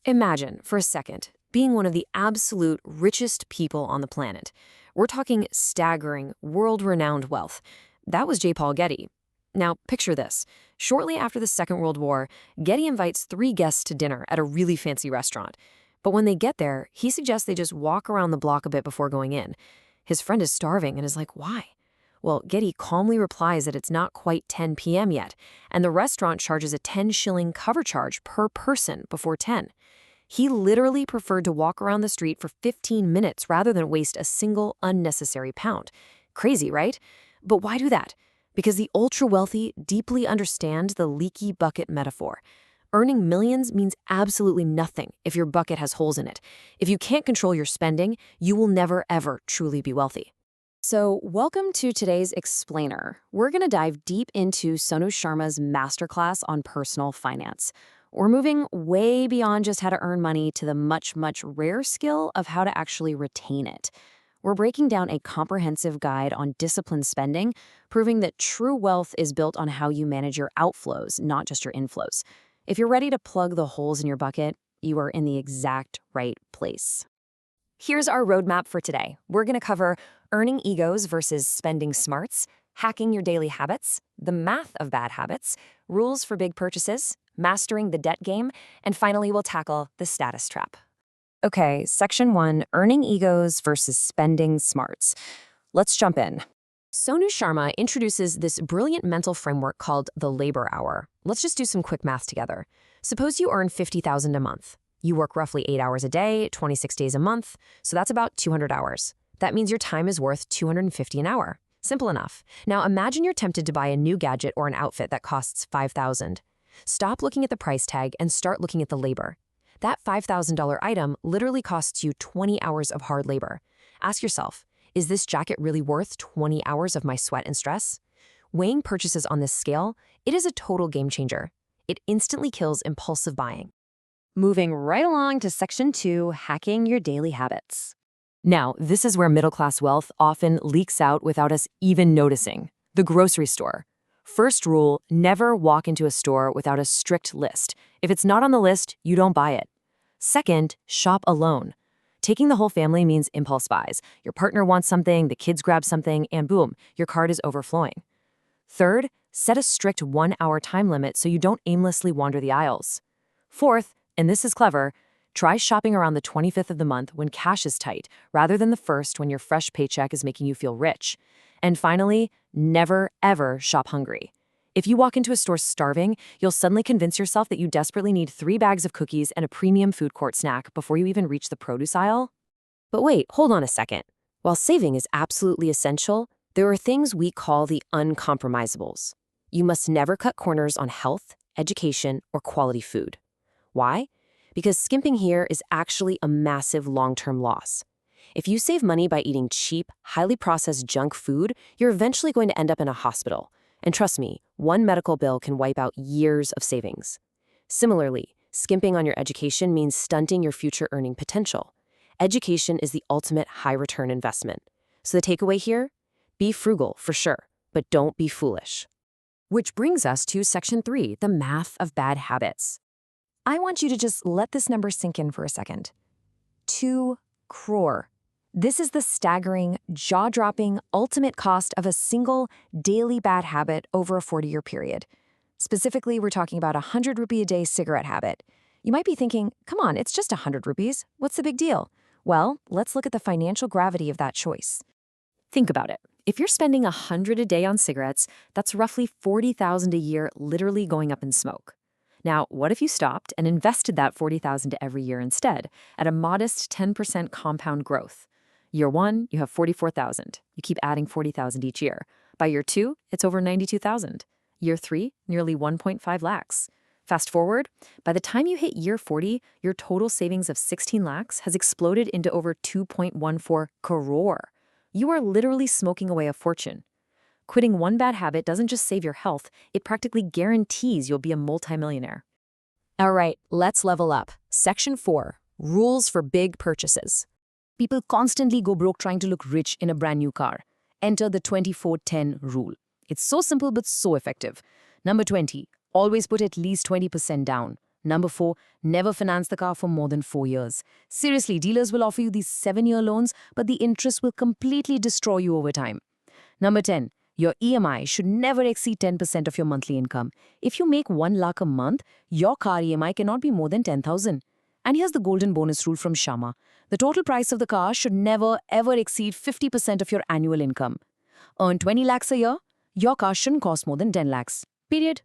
Imagine, for a second, being one of the absolute richest people on the planet. We're talking staggering, world-renowned wealth. That was J. Paul Getty. Now, picture this. Shortly after the Second World War, Getty invites 3 guests to dinner at a really fancy restaurant. But when they get there, he suggests they just walk around the block a bit before going in. His friend is starving and is like, why? Well, Getty calmly replies that it's not quite 10 p.m. yet, and the restaurant charges a 10-shilling cover charge per person before 10. He literally preferred to walk around the street for 15 minutes rather than waste a single unnecessary pound. Crazy, right? But why do that? Because the ultra-wealthy deeply understand the leaky bucket metaphor. Earning millions means absolutely nothing if your bucket has holes in it. If you can't control your spending, you will never, ever truly be wealthy. So, welcome to today's Explainer. We're going to dive deep into Sonu Sharma's masterclass on personal finance. We're moving way beyond just how to earn money to the much, much rare skill of how to actually retain it. We're breaking down a comprehensive guide on disciplined spending, proving that true wealth is built on how you manage your outflows, not just your inflows. If you're ready to plug the holes in your bucket, you are in the exact right place. Here's our roadmap for today. We're going to cover earning egos versus spending smarts, hacking your daily habits, the math of bad habits, rules for big purchases, mastering the debt game, and finally we'll tackle the status trap. Okay, section 1, earning egos versus spending smarts. Let's jump in. Sonu Sharma introduces this brilliant mental framework called the labor hour. Let's just do some quick math together. Suppose you earn $50,000 a month. You work roughly 8 hours a day, 26 days a month, so that's about 200 hours. That means your time is worth $250 an hour. Simple enough. Now imagine you're tempted to buy a new gadget or an outfit that costs $5,000. Stop looking at the price tag and start looking at the labor. That $5,000 item literally costs you 20 hours of hard labor. Ask yourself, is this jacket really worth 20 hours of my sweat and stress? Weighing purchases on this scale, it is a total game changer. It instantly kills impulsive buying. Moving right along to section 2, hacking your daily habits. Now, this is where middle-class wealth often leaks out without us even noticing. The grocery store. First rule, never walk into a store without a strict list. If it's not on the list, you don't buy it. Second, shop alone. Taking the whole family means impulse buys. Your partner wants something, the kids grab something, and boom, your cart is overflowing. Third, set a strict 1-hour time limit so you don't aimlessly wander the aisles. Fourth, and this is clever, try shopping around the 25th of the month when cash is tight, rather than the 1st when your fresh paycheck is making you feel rich. And finally, never, ever shop hungry. If you walk into a store starving, you'll suddenly convince yourself that you desperately need 3 bags of cookies and a premium food court snack before you even reach the produce aisle. But wait, hold on a second. While saving is absolutely essential, there are things we call the uncompromisables. You must never cut corners on health, education, or quality food. Why? Because skimping here is actually a massive long-term loss. If you save money by eating cheap, highly processed junk food, you're eventually going to end up in a hospital. And trust me, one medical bill can wipe out years of savings. Similarly, skimping on your education means stunting your future earning potential. Education is the ultimate high-return investment. So the takeaway here? Be frugal, for sure, but don't be foolish. Which brings us to section 3, the math of bad habits. I want you to just let this number sink in for a second. 2 crore. This is the staggering, jaw-dropping, ultimate cost of a single daily bad habit over a 40-year period. Specifically, we're talking about a 100 rupee a day cigarette habit. You might be thinking, come on, it's just 100 rupees. What's the big deal? Well, let's look at the financial gravity of that choice. Think about it. If you're spending 100 a day on cigarettes, that's roughly 40,000 a year literally going up in smoke. Now, what if you stopped and invested that 40,000 every year instead, at a modest 10% compound growth? Year 1, you have 44,000. You keep adding 40,000 each year. By year 2, it's over 92,000. Year 3, nearly 1.5 lakhs. Fast forward, by the time you hit year 40, your total savings of 16 lakhs has exploded into over 2.14 crore. You are literally smoking away a fortune. Quitting one bad habit doesn't just save your health, it practically guarantees you'll be a multimillionaire. All right, let's level up. Section 4, rules for big purchases. People constantly go broke trying to look rich in a brand new car. Enter the 24-10 rule. It's so simple but so effective. Number 20, always put at least 20% down. Number 4, never finance the car for more than 4 years. Seriously, dealers will offer you these 7-year loans, but the interest will completely destroy you over time. Number 10, your EMI should never exceed 10% of your monthly income. If you make 1 lakh a month, your car EMI cannot be more than 10,000. And here's the golden bonus rule from Sharma. The total price of the car should never ever exceed 50% of your annual income. Earn 20 lakhs a year, your car shouldn't cost more than 10 lakhs. Period.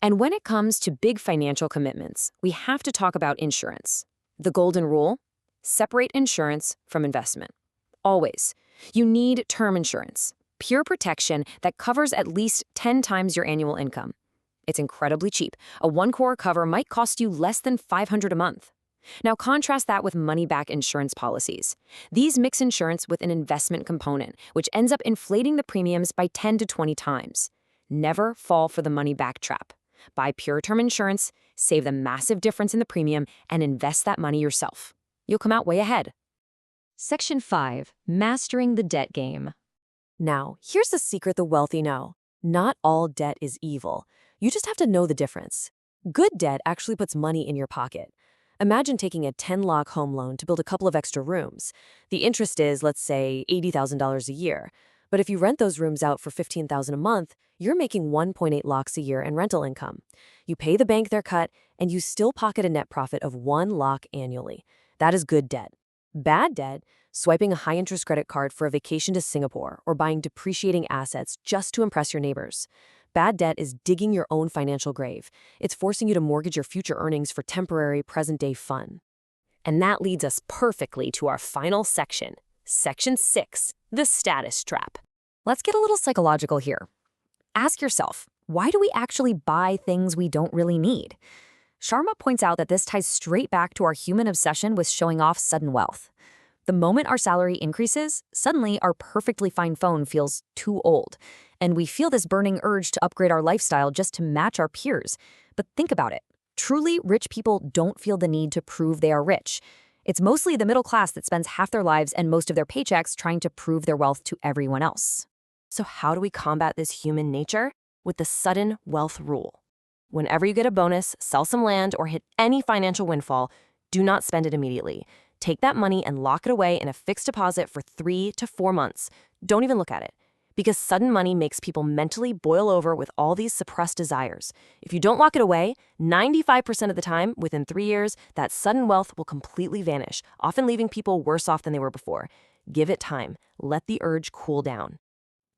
And when it comes to big financial commitments, we have to talk about insurance. The golden rule: separate insurance from investment. Always. You need term insurance, pure protection that covers at least 10 times your annual income. It's incredibly cheap. A one-core cover might cost you less than $500 a month. Now contrast that with money-back insurance policies. These mix insurance with an investment component, which ends up inflating the premiums by 10 to 20 times. Never fall for the money-back trap. Buy pure term insurance, save the massive difference in the premium, and invest that money yourself. You'll come out way ahead. Section 5. Mastering the debt game. Now, here's the secret the wealthy know. Not all debt is evil. You just have to know the difference. Good debt actually puts money in your pocket. Imagine taking a 10-lakh home loan to build a couple of extra rooms. The interest is, let's say, $80,000 a year. But if you rent those rooms out for $15,000 a month, you're making 1.8 lakhs a year in rental income. You pay the bank their cut, and you still pocket a net profit of 1 lakh annually. That is good debt. Bad debt: swiping a high-interest credit card for a vacation to Singapore or buying depreciating assets just to impress your neighbors. Bad debt is digging your own financial grave. It's forcing you to mortgage your future earnings for temporary, present-day fun. And that leads us perfectly to our final section, Section 6, the status trap. Let's get a little psychological here. Ask yourself, why do we actually buy things we don't really need? Sharma points out that this ties straight back to our human obsession with showing off sudden wealth. The moment our salary increases, suddenly our perfectly fine phone feels too old, and we feel this burning urge to upgrade our lifestyle just to match our peers. But think about it. Truly rich people don't feel the need to prove they are rich. It's mostly the middle class that spends half their lives and most of their paychecks trying to prove their wealth to everyone else. So how do we combat this human nature? With the sudden wealth rule. Whenever you get a bonus, sell some land, or hit any financial windfall, do not spend it immediately. Take that money and lock it away in a fixed deposit for 3 to 4 months. Don't even look at it. Because sudden money makes people mentally boil over with all these suppressed desires. If you don't lock it away, 95% of the time, within 3 years, that sudden wealth will completely vanish, often leaving people worse off than they were before. Give it time. Let the urge cool down.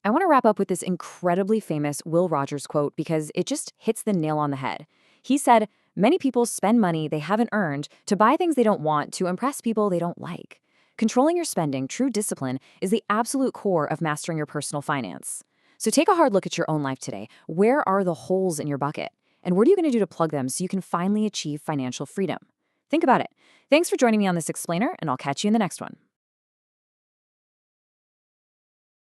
I want to wrap up with this incredibly famous Will Rogers quote because it just hits the nail on the head. He said, "Many people spend money they haven't earned to buy things they don't want to impress people they don't like." Controlling your spending, true discipline, is the absolute core of mastering your personal finance. So take a hard look at your own life today. Where are the holes in your bucket? And what are you going to do to plug them so you can finally achieve financial freedom? Think about it. Thanks for joining me on this explainer, and I'll catch you in the next one.